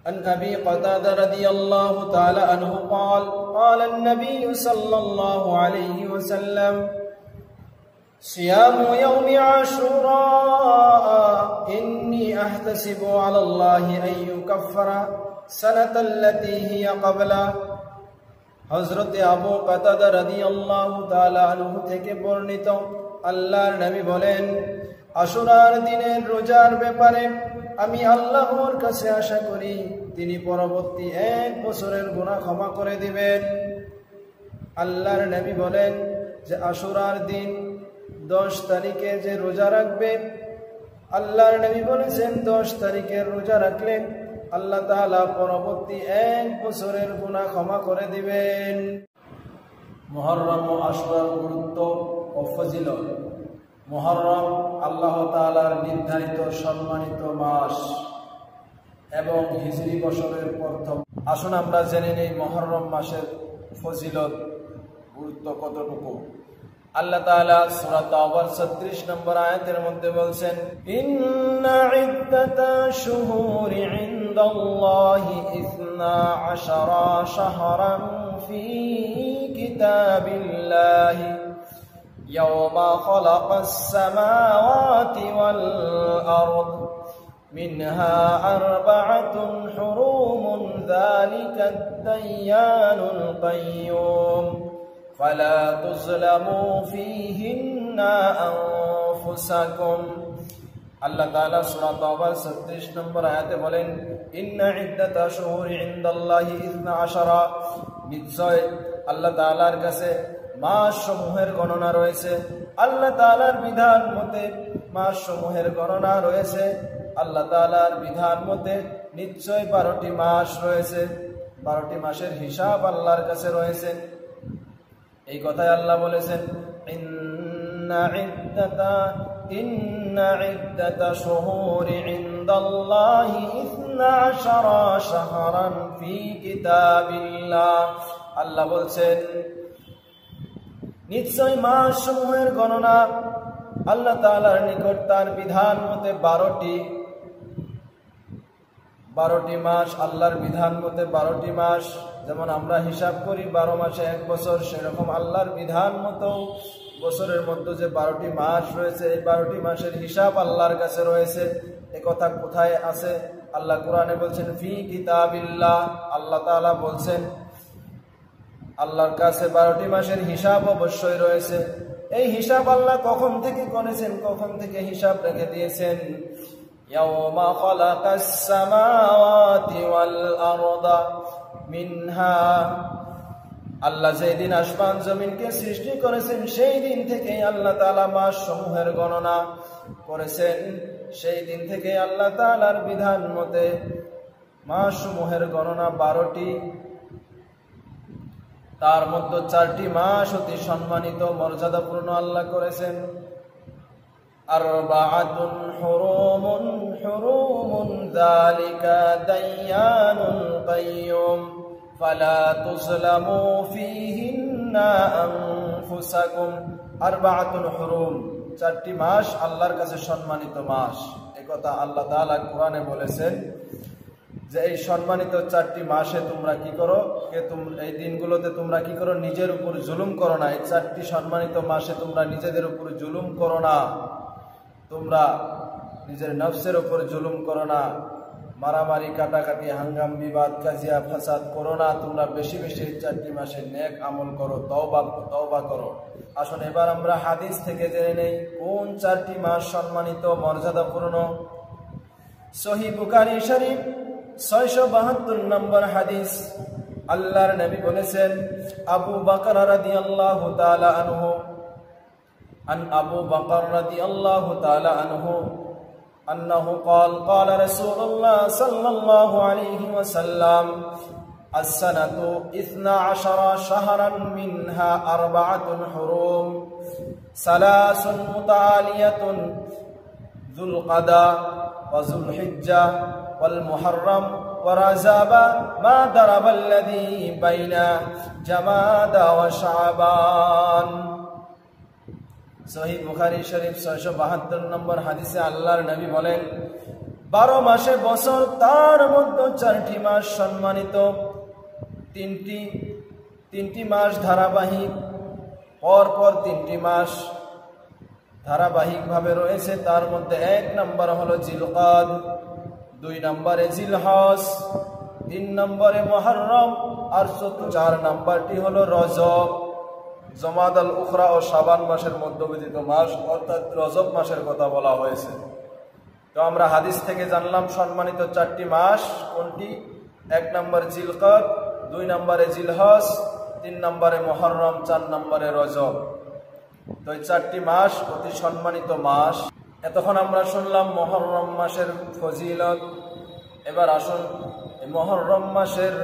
عن أبي قتادة رضي الله تعالى عنه قال قال النبي صلى الله عليه وسلم صيام يوم عاشوراء إني أحتسب على الله أن يكفر سنة التي هي قبله হযরত আবু কাতাদা রাদিয়াল্লাহু তাআলা আনহু থেকে বর্ণিত, আল্লাহর নবী বলেন, আশুরার দিনের রোজার ব্যাপারে আমি আল্লাহর কাছে আশা করি তিনি পরবর্তী 1 বছরের গুনাহ ক্ষমা করে দিবেন। আল্লাহর নবী বলেন যে আশুরার দিন 10 তারিখে যে রোজা রাখবে, আল্লাহর নবী বলেছেন 10 তারিখের রোজা রাখলে আল্লাহ তাআলা পরবর্তী 1 বছরের গুনাহ ক্ষমা করে দিবেন। মুহররম ও আশুরার গুরুত্ব ও ফজিলত। মুহররম আল্লাহ তাআলার নির্ধারিত সম্মানিত মাস এবং হিজরি বছরের প্রথম। আসুন আমরা জেনে নেই মুহররম মাসের ফজিলত, গুরুত্ব কতটুকু। আল্লাহ তাআলা সূরা তাওবার 36 নম্বর আয়াতের মধ্যে বলছেন, ইন্না ইদ্দাতা শুহুরি ইনদাল্লাহি 12 শাহরান ফি কিতাবিল্লাহি ইয়াওমা খালাকাস সামাওয়াতি ওয়াল আরদ মিনহা আরবাআতুন হুরুমুন যালিকাদ দাইয়ানুল কাইয়্যুম فلا تظلموا فيهن أنفسكم। আল্লাহ তাআলা সূরা তাওবার 36 নম্বর আয়াতে বলেন, ইন্না ইদ্দাতা শুহুরি ইনদাল্লাহি 12, নিশ্চয় আল্লাহ তাআলার কাছে মাস সমূহের গণনা রয়েছে। আল্লাহ তাআলার বিধান মতে মাস সমূহের গণনা রয়েছে। আল্লাহ তাআলার বিধান মতে নিশ্চয় 12টি মাস রয়েছে। 12টি মাসের হিসাব আল্লাহর কাছে রয়েছে। এই কথাই আল্লাহ বলেছেন, ইন্না ইদ্দাতা শুহুরি ইনদাল্লাহি 12 শাহরান ফি কিতাবিল্লাহ। আল্লাহ বলছেন নিশ্চয় মাস সমূহের গণনা আল্লাহ তাআলার নিকট তার বিধান মতে 12টি মাস। আল্লাহর বিধান মতে 12টি মাস। যেমন আমরা হিসাব করি 12 মাসে 1 বছর, সেরকম আল্লাহর বিধান মতো বছরের মধ্যে যে 12টি মাস রয়েছে, এই 12টি মাসের হিসাব আল্লাহর কাছে রয়েছে। এই কথা কোথায় আছে? আল্লাহ কোরআনে বলছেন ফি কিতাবিল্লাহ। আল্লাহ তাআলা বলছেন আল্লাহর কাছে 12টি মাসের হিসাব অবশ্যই রয়েছে। এই হিসাব আল্লাহ কখন থেকে করেছেন, কখন থেকে হিসাব রেখে দিয়েছেন? ইয়াওমা খালাকাস সামাওয়াতি ওয়াল আরদা মিনহা, আল্লাহ যেদিন আসমান জমিনকে সৃষ্টি করেছেন সেই দিন থেকে আল্লাহ তাআলা মাস সমূহের গণনা করেছেন। সেই দিন থেকে আল্লাহ তাআলার বিধান মতে মাস সমূহের গণনা 12টি। তার মধ্যে 4টি মাস অতি সম্মানিত মর্যাদাপূর্ণ আল্লাহ করেছেন। আরবাআতুন হুরুমুন যালিকা দাইয়ানুল কাইয়্যুম ফালা তুযলামু ফীহিন্না আনফুসাকুম। আরবাআতুন হুরুম, 4টি মাস আল্লাহর কাছে সম্মানিত মাস। এই কথা আল্লাহ তাআলা কোরআনে বলেছেন যে এই সম্মানিত 4টি মাসে তোমরা কি করো, এই দিনগুলোতে তোমরা কি করো, নিজের উপর জুলুম করো না। এই 4টি সম্মানিত মাসে তোমরা নিজেদের উপর জুলুম করো না, তোমরা নিজের নফসের উপর জুলুম করো না, মারামারি কাটাকাটি হাঙ্গাম বিবাদ কাজিয়া ফাসাদ করো না। তোমরা বেশি বেশি 4টি মাসে নেক আমল করো, তওবা করো। আসুন এবার আমরা হাদিস থেকে জেনে নেই কোন 4টি মাস সম্মানিত মর্যাদাপূর্ণ। সহিহ বুখারী শরীফ 672 নম্বর হাদিস। আল্লাহর নবী বলেছেন, আবু বকর রাদিয়াল্লাহু তাআলা আনহু, عن أبو بكر رضي الله تعالى عنه أنه قال قال رسول الله صلى الله عليه وسلم السنة 12 شهرا منها 4 حرم 3 متعالية ذو القعدة وذو الحجة والمحرم ورجب ما ضرب الذي بين جمادى وشعبان। সহিহ বুখারী শরীফ 672 নম্বর হাদিসে আল্লাহর নবী বলেন, 12 মাসে বছর, তার মধ্যে 4টি মাস সম্মানিত, তিনটি মাস ধারাবাহিক, পরপর 3টি মাস ধারাবাহিকভাবে রয়েছে। তার মধ্যে 1 নম্বর হলো জিলকাদ, 2 নম্বরে জিলহজ, 3 নম্বরে মুহররম, আর 4 নম্বরটি হলো রজব। জমাদাল উখরা ও শাবান মাসের মধ্যবর্তী মাস, অর্থাৎ রজব মাসের কথা বলা হয়েছে। তো আমরা হাদিস থেকে জানলাম সম্মানিত 4টি মাস কোনটি? 1 নম্বর জিলকাদ, 2 নম্বরে জিলহজ, 3 নম্বরে মুহররম, 4 নম্বরে রজব। তো এই 4টি মাস অতি সম্মানিত মাস। এতক্ষণ আমরা শুনলাম মুহররম মাসের ফজিলত। এবার আসুন মুহররম মাসের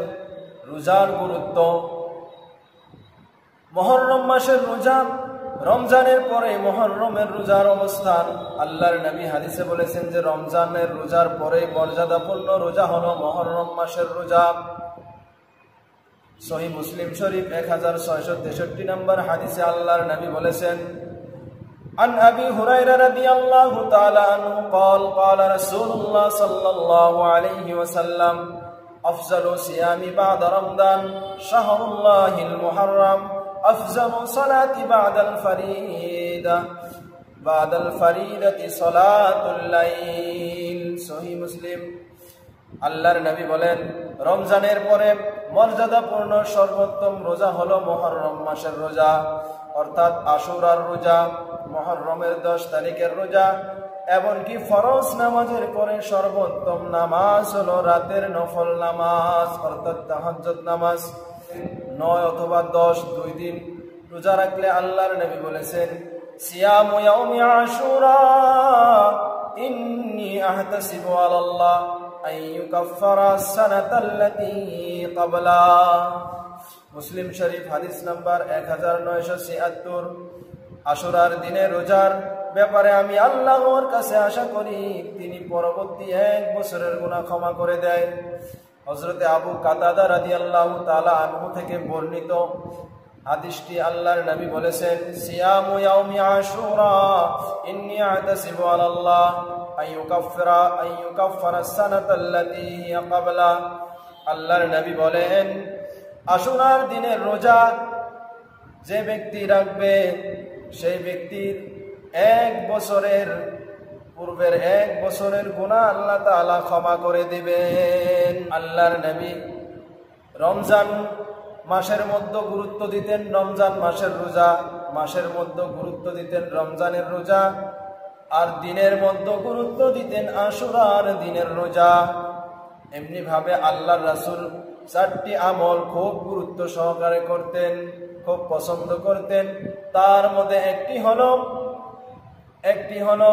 রোজার গুরুত্ব। মুহররম মাসের রোজা, রমজানের পরে মুহররমের রোজার অবস্থান। আল্লাহর নবী হাদিসে বলেছেন যে রমজানের রোজার পরে মর্যাদাপূর্ণ রোজা হলো মুহররম মাসের রোজা। সহিহ মুসলিম শরীফ 1663 নম্বর হাদিসে আল্লাহর নবী বলেছেন, عن أبي هريرة رضي الله تعالى عنه قال قال رسول الله صلى الله عليه وسلم أفضل صيام بعد رمضان شهر الله المحرم أفضل صلاة بعد الفريدة صلاة الليل। সহিহ মুসলিম। আল্লাহর নবী বলেন, রমজানের পরে মর্যাদাপূর্ণ সর্বোত্তম রোজা হলো মুহররম মাসের রোজা, অর্থাৎ আশুরার রোজা, মুহররমের 10 তারিখের রোজা। এমনকি ফরজ নামাজের পরে সর্বোত্তম নামাজ হলো রাতের নফল নামাজ, অর্থাৎ তাহাজ্জুদ নামাজ। 9 অথবা 10, 2 দিন রোজা রাখলে আল্লাহর নবী বলেছেন, সিয়ামু ইয়াউমি আশুরা ইন্নী আহতাসিবু আলাল্লাহ আন ইউকাফফিরা সানাতাল্লাতী ক্বাবলা। মুসলিম শরীফ হাদিস নাম্বার 1976। আশুরার দিনে রোজার ব্যাপারে আমি আল্লাহর কাছে আশা করি তিনি পরবর্তী 1 বছরের গুনাহ ক্ষমা করে দেয়। হযরতে আবু কাতাদা রাদিয়াল্লাহু তাআলা আনহু থেকে বর্ণিত হাদিসটি আল্লাহর নবী বলেছেন, সিয়ামু ইয়াউমি আশুরা ইন্নী আতাসিবু আলাল্লাহ আন ইউকাফফিরা সানাতাল্লাতী ক্বাবলা। আল্লাহর নবী বলেন, আশুরার দিনের রোজা যে ব্যক্তি রাখবে সেই ব্যক্তির 1 বছরের পূর্বের 1 বছরের গুনাহ আল্লাহ তাআলা ক্ষমা করে দিবেন। আল্লাহর নবী রমজান মাসের মধ্যে গুরুত্ব দিতেন রমজান মাসের রোজা, মাসের মধ্যে গুরুত্ব দিতেন রমজানের রোজা, আর দিনের মধ্যে গুরুত্ব দিতেন আশুরার দিনের রোজা। এমনি ভাবে আল্লাহর রাসূল 4টি আমল খুব গুরুত্ব সহকারে করতেন, খুব পছন্দ করতেন। তার মধ্যে একটি হলো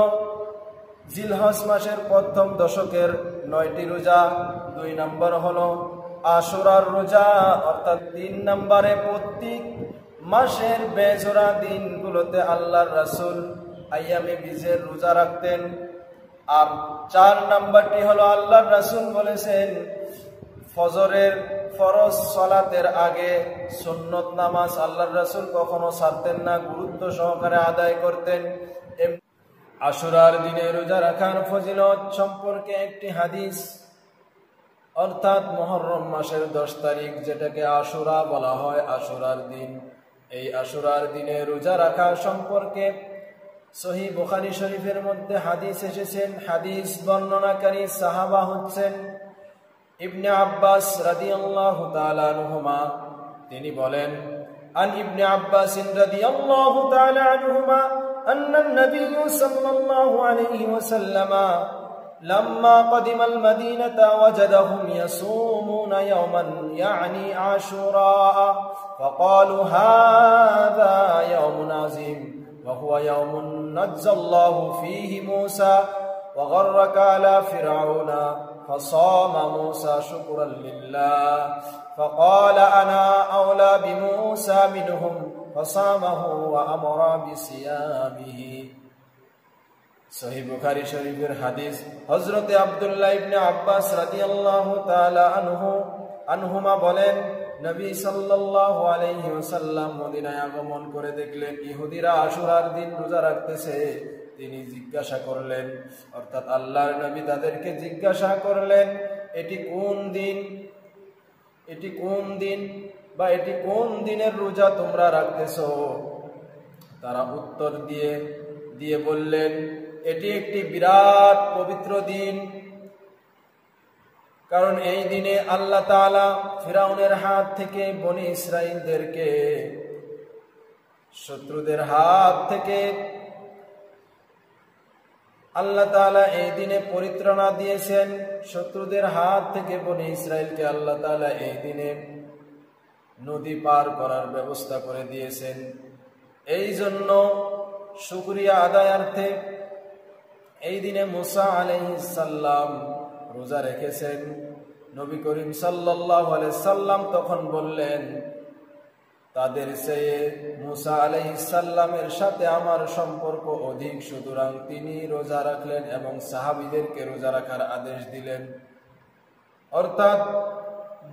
জিলহজ মাসের প্রথম দশকের 9টি রোজা, 2 নম্বর হলো আশুরার রোজা, অর্থাৎ 3 নম্বরে প্রত্যেক মাসের বেজোড়া দিনগুলোতে আল্লাহর রাসূল আইয়ামে বীজের রোজা রাখতেন। আর 4 নম্বরটি হলো আল্লাহর রাসূল বলেছেন ফজরের ফরজ সালাতের আগে সুন্নত নামাজ আল্লাহর রাসূল কখনো ছাড়তেন না, গুরুত্ব সহকারে আদায় করতেন। আশুরার দিনে রোজা রাখার ফজিলত সম্পর্কে একটি হাদিস, অর্থাৎ মুহররম মাসের 10 তারিখ যেটাকে আশুরা বলা হয়, আশুরার দিন, এই আশুরার দিনে রোজা রাখা সম্পর্কে সহিহ বুখারী শরীফের মধ্যে হাদিস এসেছেন। হাদিস বর্ণনাকারী সাহাবা হচ্ছেন ইবনে আব্বাস রাদিয়াল্লাহু তাআলা আনহুমা। তিনি বলেন, আন ইবনে আব্বাস রাদিয়াল্লাহু তাআলা আনহুমা আন্নান নবী সাল্লাল্লাহু আলাইহি ওয়াসাল্লাম لما قدم المدينة وجدهم يصومون يوما يعني عاشوراء فقالوا هذا يوم عظيم وهو يوم نجى الله فيه موسى وغرق على فرعون فصام موسى شكرا لله فقال أنا أولى بموسى منهم فصامه وأمر بصيامه। সহিহ বুখারী শরীফের হাদিস। হযরতে আব্দুল্লাহ ইবনে আব্বাস রাদিয়াল্লাহু তাআলা আনহুমা বলেন, নবী সাল্লাল্লাহু আলাইহি ওয়াসাল্লাম মদিনায় আগমন করে দেখলেন ইহুদিরা আশুরার দিন রোজা রাখতেছে। তিনি জিজ্ঞাসা করলেন, অর্থাৎ আল্লাহর নবী তাদেরকে জিজ্ঞাসা করলেন, এটি কোন দিন, এটি কোন দিন বা এটি কোন দিনের রোজা তোমরা রাখতেছো? তারা উত্তর দিয়ে বললেন, এটি একটি বিরাট পবিত্র দিন, কারণ এই দিনে আল্লাহ তাআলা ফিরাউনের হাত থেকে বনি ইসরাইলদেরকে, শত্রুদের হাত থেকে আল্লাহ তাআলা এই দিনে পরিত্রাণ দিয়েছেন। শত্রুদের হাত থেকে বনি ইসরাইলকে আল্লাহ তাআলা এই দিনে নদী পার করার ব্যবস্থা করে দিয়েছেন। এই জন্য শুকরিয়া আদায়ার্থে এই দিনে মুসা আলাইহিস সালাম রোজা রেখেছেন। নবী করিম সাল্লাল্লাহু আলাইহি সাল্লাম তখন বললেন, তাদের চেয়ে মুসা আলাইহিস সালামের সাথে আমার সম্পর্ক অধিক, সুতরাং তিনি রোজা রাখলেন এবং সাহাবীদেরকে রোজা রাখার আদেশ দিলেন। অর্থাৎ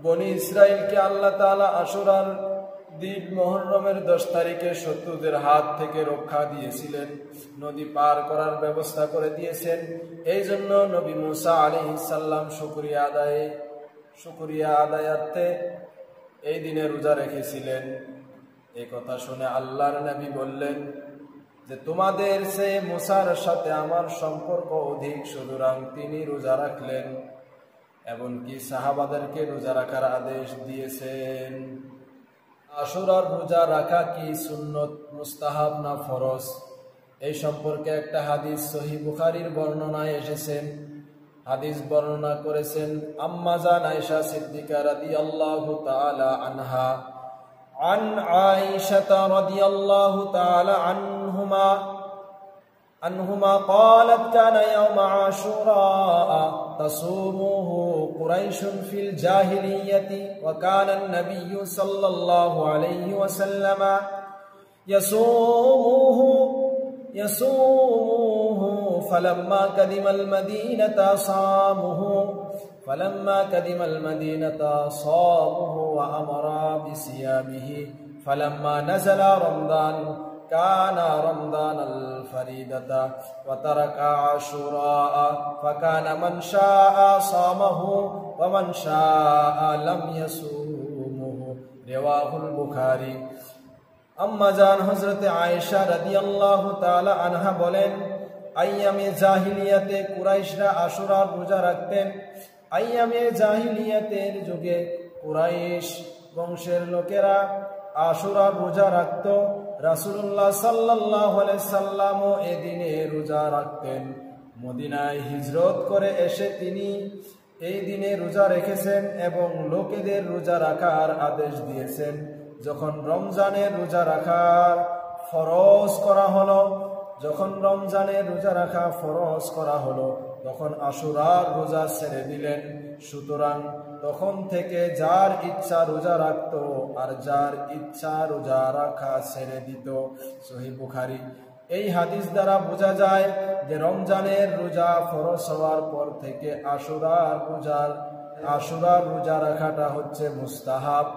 বনি ইসরাইলকে আল্লাহ তাআলা আশুরার দিন মুহররমের 10 তারিখে শত্রুদের হাত থেকে রক্ষা দিয়েছিলেন, নদী পার করার ব্যবস্থা করে দিয়েছেন। এই জন্য নবী মুসা আলাইহিস সালাম শুকরিয়া আদায়ার্থে এই দিনে রোজা রেখেছিলেন। এই কথা শুনে আল্লাহর নবী বললেন যে, তোমাদের চেয়ে মুসার সাথে আমার সম্পর্ক অধিক, সুতরাং তিনি রোজা রাখলেন, এমনকি সাহাবাদেরকে রোজা রাখার আদেশ দিয়েছেন। আশুরার রোজা রাখা কি সুন্নত, মুস্তাহাব না ফরজ? এই সম্পর্কে একটা হাদিস সহিহ বুখারীর বর্ণনায় এসেছেন। হাদিস বর্ণনা করেছেন আম্মা জান আয়েশা সিদ্দিকা রাদিয়াল্লাহু তাআলা আনহা, আন আয়েশা রাদিয়াল্লাহু তাআলা আনহুমা قالت كان يوم عاشوراء تصومه قريش في الجاهلية وكان النبي صلى الله عليه وسلم يصومه فلما قدم المدينة صامه وأمر بصيامه فلما نزل رمضان كان رمضان الفريدة وترك عاشوراء فكان من شاء صامه ومن شاء لم يصومه رواه البخاري। আম্মা জান হযরত আয়েশা রাদিয়াল্লাহু তাআলা আনহা বলেন, আইয়ামে জাহিলিয়াতে কুরাইশরা আশুরার রোজা রাখতেন। আইয়ামে জাহিলিয়াতের যুগে কুরাইশ বংশের লোকেরা আশুরার রোজা রাখত। রাসূলুল্লাহ সাল্লাল্লাহু আলাইহি সাল্লামও এদিনে রোজা রাখতেন। মদিনায় হিজরত করে এসে তিনি এই দিনে রোজা রেখেছেন এবং লোকেদের রোজা রাখার আদেশ দিয়েছেন। যখন রমজানের রোজা রাখা ফরজ করা হলো তখন আশুরার রোজা ছেড়ে দিলেন। সুতরাং তখন থেকে যার ইচ্ছা রোজা রাখত আর যার ইচ্ছা রোজা রাখা ছেড়ে দিত। সহিহ বুখারী। এই হাদিস দ্বারা বোঝা যায় যে রমজানের রোজা ফরজ হওয়ার পর থেকে আশুরার রোজা রাখাটা হচ্ছে মুস্তাহাব।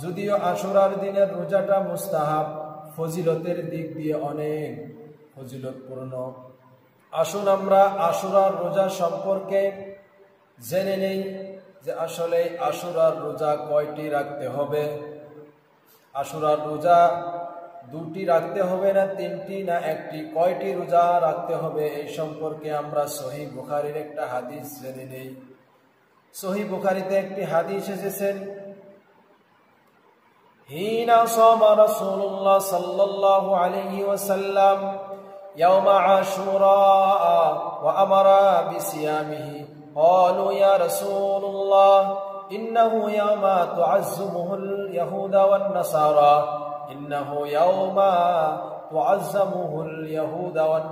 যদিও আশুরার দিনের রোজাটা মুস্তাহাব, ফজিলতের দিক দিয়ে অনেক ফজিলতপূর্ণ। আসুন আমরা আশুরার রোজা সম্পর্কে জেনে নেই যে আসলে আশুরার রোজা কয়টি রাখতে হবে। আশুরার রোজা 2টি রাখতে হবে না 3টি না 1টি, কয়টি রোজা রাখতে হবে এই সম্পর্কে আমরা সহিহ বুখারীর একটা হাদিস জেনে নেই। সহিহ বুখারীতে একটি হাদিস এসেছেন, হিনা সামা রাসূলুল্লাহ সাল্লাল্লাহু আলাইহি ওয়াসাল্লাম ইয়াওমা আশুরা ওয়া আমারা বিসিয়ামিহি ক্বালু ইয়া রাসূলুল্লাহ ইন্নাহু ইয়াওমা তুআজ্জুমুহুল ইয়াহুদা ওয়ান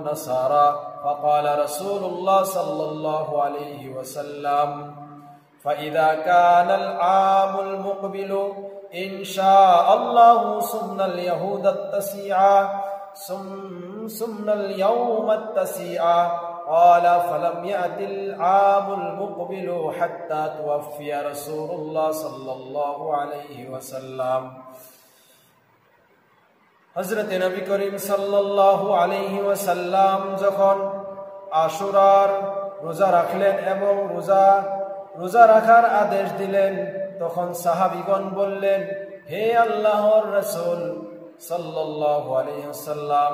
নাসারা فقال رسول الله صلى الله عليه وسلم فإذا كان العام المقبل إن شاء الله صمنا اليهود التسيعا صمنا اليوم التسيعا قال فلم يأت العام المقبل حتى توفي رسول الله صلى الله عليه وسلم। হযরত নবী করিম সাল্লাল্লাহু আলাইহি ওয়াসাল্লাম যখন আশুরার রোজা রাখলেন এবং রোজা রাখার আদেশ দিলেন, তখন সাহাবীগণ বললেন, হে আল্লাহর রাসূল সাল্লাল্লাহু আলাইহি ওয়াসাল্লাম,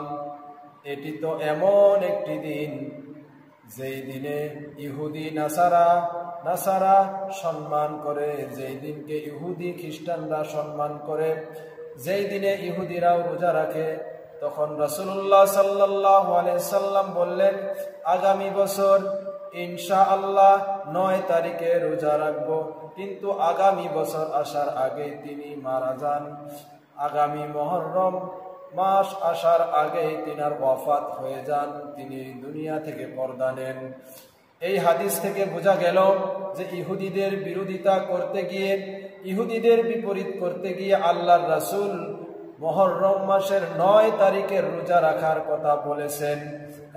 এটি তো এমন একটি দিন যেই দিনে ইহুদি নাসারা সম্মান করে, যেই দিনকে ইহুদি খ্রিস্টানরা সম্মান করে, যেই দিনে ইহুদিরাও রোজা রাখে। তখন রাসূলুল্লাহ সাল্লাল্লাহু আলাইহি সাল্লাম বললেন, আগামী বছর ইনশাআল্লাহ 9 তারিখে রোজা রাখবো। কিন্তু আগামী বছর আসার আগে তিনি মারা যান। আগামী মুহররম মাস আসার আগে তিনার ওয়াফাত হয়ে যান, তিনি দুনিয়া থেকে পর্দা নেন। এই হাদিস থেকে বোঝা গেল যে ইহুদিদের বিরোধিতা করতে গিয়ে, ইহুদিদের বিপরীত করতে গিয়ে আল্লাহর রাসূল মুহররম মাসের 9 তারিখের রোজা রাখার কথা বলেছেন।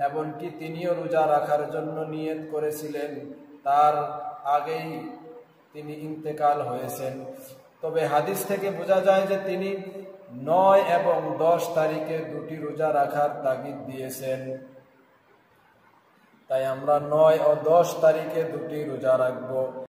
এমনকি তিনিও রোজা রাখার জন্য নিয়ত করেছিলেন, তার আগেই তিনি ইন্তেকাল হয়েছেন। তবে হাদিস থেকে বোঝা যায় যে তিনি 9 এবং 10 তারিখে দুটি রোজা রাখার তাগিদ দিয়েছেন। তাই আমরা 9 ও 10 তারিখে দুটি রোজা রাখবো।